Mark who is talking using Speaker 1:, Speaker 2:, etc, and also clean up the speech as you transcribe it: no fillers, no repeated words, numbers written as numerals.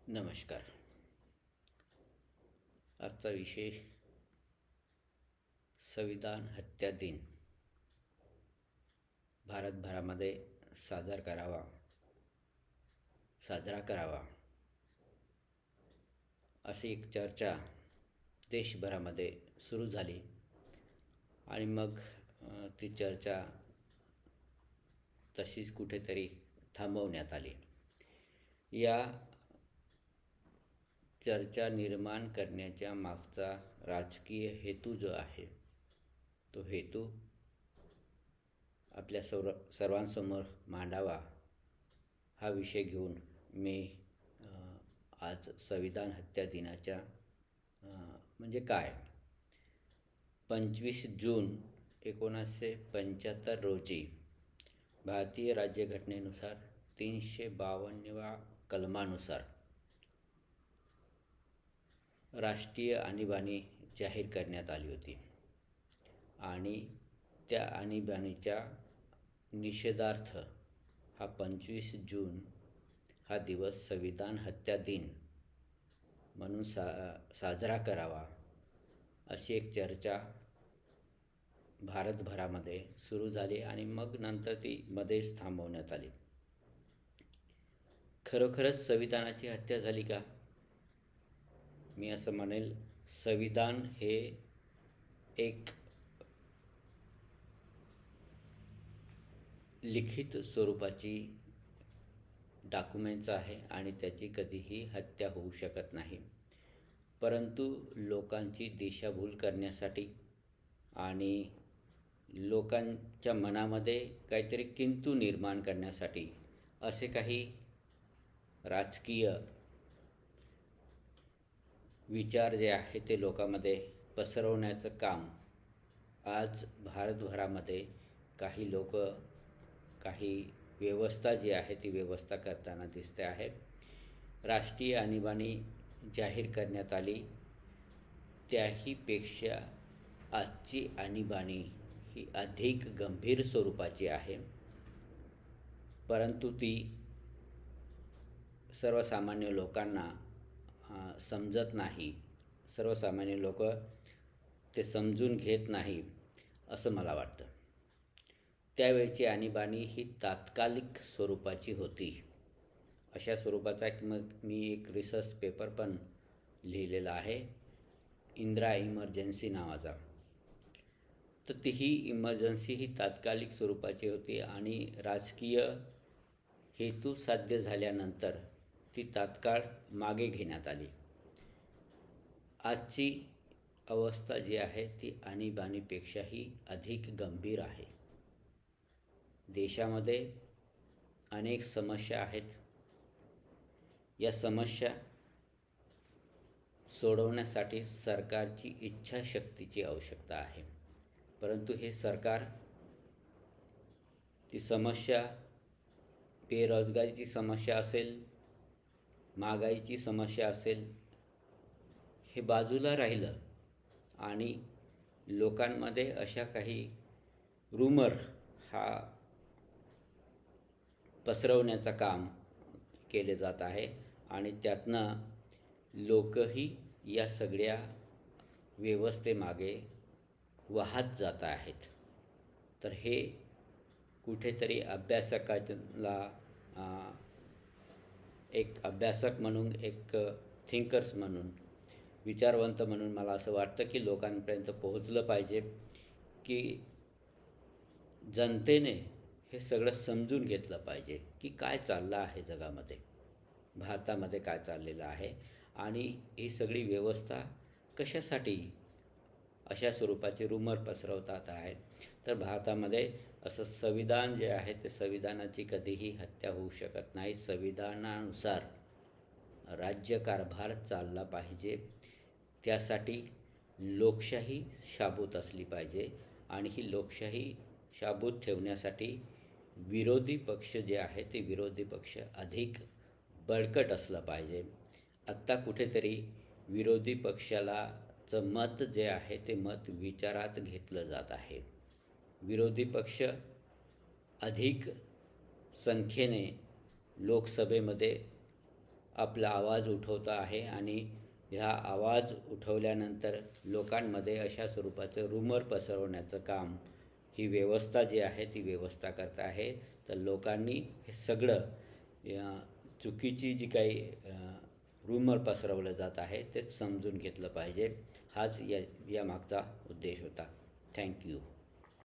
Speaker 1: नमस्कार. आजचा विषय संविधान हत्या दिन भारतभरामध्ये साजरा करावा अशी एक चर्चा देशभरामध्ये सुरू झाली आणि मग ती चर्चा तशीच कुठेतरी थांबवण्यात आली. या चर्चा निर्माण करण्याच्या मागचा राजकीय हेतू जो आहे तो हेतू आपल्या सर्वांसमोर मांडावा हा विषय घेऊन मी आज संविधान हत्या दिनाच्या म्हणजे काय 25 जून 1975 रोजी भारतीय राज्यघटनेनुसार 352व्या कलमानुसार राष्ट्रीय आणीबाणी जाहीर करण्यात आली होती आणि त्या आणीबाणीच्या निषेधार्थ हा 25 जून हा दिवस संविधान हत्या दिन म्हणून साजरा करावा अशी एक चर्चा भारतभरामध्ये सुरू झाली आणि मग नंतर ती मध्येच थांबवण्यात आली. खरोखरच संविधानाची हत्या झाली का? मी असं म्हणेल, संविधान हे एक लिखित स्वरूपाची डॉक्युमेंट्स आहे आणि त्याची कधीही हत्या होऊ शकत नाही. परंतु लोकांची दिशाभूल करण्यासाठी आणि लोकांच्या मनामध्ये काहीतरी किंतु निर्माण करण्यासाठी असे काही राजकीय विचार जे आहे ते लोकांमध्ये पसरवण्याचं काम आज भारतभरामध्ये काही लोक काही व्यवस्था जी आहे ती व्यवस्था करताना दिसते आहे. राष्ट्रीय आणीबाणी जाहीर करण्यात आली, त्याहीपेक्षा आजची आणीबाणी ही अधिक गंभीर स्वरूपाची आहे. परंतु ती सर्वसामान्य लोकांना समजत नाही. सर्वसामान्य लोक ते समजून घेत नाही असं मला वाटतं. त्यावेळची आणीबाणी ही तात्कालिक स्वरूपाची होती. अशा स्वरूपाचा मी एक रिसर्च पेपर पण लिहिलेला आहे, इंदिरा इमर्जन्सी नावाचा. तर ही इमर्जन्सी ही तात्कालिक स्वरूपाची होती आणि राजकीय हेतू साध्य झाल्यानंतर ती तात्काळ मागे घेण्यात आली. आजची अवस्था जी आहे ती आणीबाणीपेक्षाही अधिक गंभीर आहे. देशामध्ये अनेक समस्या आहेत. या समस्या सोडवण्यासाठी सरकारची इच्छाशक्तीची आवश्यकता आहे. परंतु हे सरकार ती समस्या, बेरोजगारीची समस्या असेल, महागाईची समस्या असेल, हे बाजूला राहिलं आणि लोकांमध्ये अशा काही रूमर हा पसरवण्याचं काम केले जात आहे आणि त्यातनं लोकही या सगळ्या व्यवस्थेमागे वाहत जात आहेत. तर हे कुठेतरी अभ्यासकाला एक अभ्यासक म्हणून, एक थिंकर्स म्हणून, विचारवंत म्हणून मला असं वाटतं की लोकांपर्यंत पोहोचलं पाहिजे की जनतेने हे सगळं समजून घेतलं पाहिजे की काय चाललं आहे जगामध्ये, भारतामध्ये काय चाललेलं आहे आणि ही सगळी व्यवस्था कशासाठी अशा स्वरूपाचे रूमर पसरवतात आहेत. तर भारतामध्ये असं संविधान जे आहे ते संविधानाची कधीही हत्या होऊ शकत नाही. संविधानानुसार राज्यकारभार चालला पाहिजे. त्यासाठी लोकशाही शाबूत असली पाहिजे आणि ही लोकशाही शाबूत ठेवण्यासाठी विरोधी पक्ष जे आहे ते विरोधी पक्ष अधिक बळकट असलं पाहिजे. आत्ता कुठेतरी विरोधी पक्षाचं मत जे आहे ते मत विचारात घेतलं जात आहे. विरोधी पक्ष अधिक संख्येने लोकसभेमध्ये आपला आवाज उठवता आहे आणि ह्या आवाज उठवल्यानंतर लोकांमध्ये अशा स्वरूपाचं रूमर पसरवण्याचं काम ही व्यवस्था जी आहे ती व्यवस्था करत आहे. तर लोकांनी हे सगळं चुकीची जी काही रूमर पसरवलं जात आहे तेच समजून घेतलं पाहिजे. हाच या मागचा उद्देश होता. थँक्यू.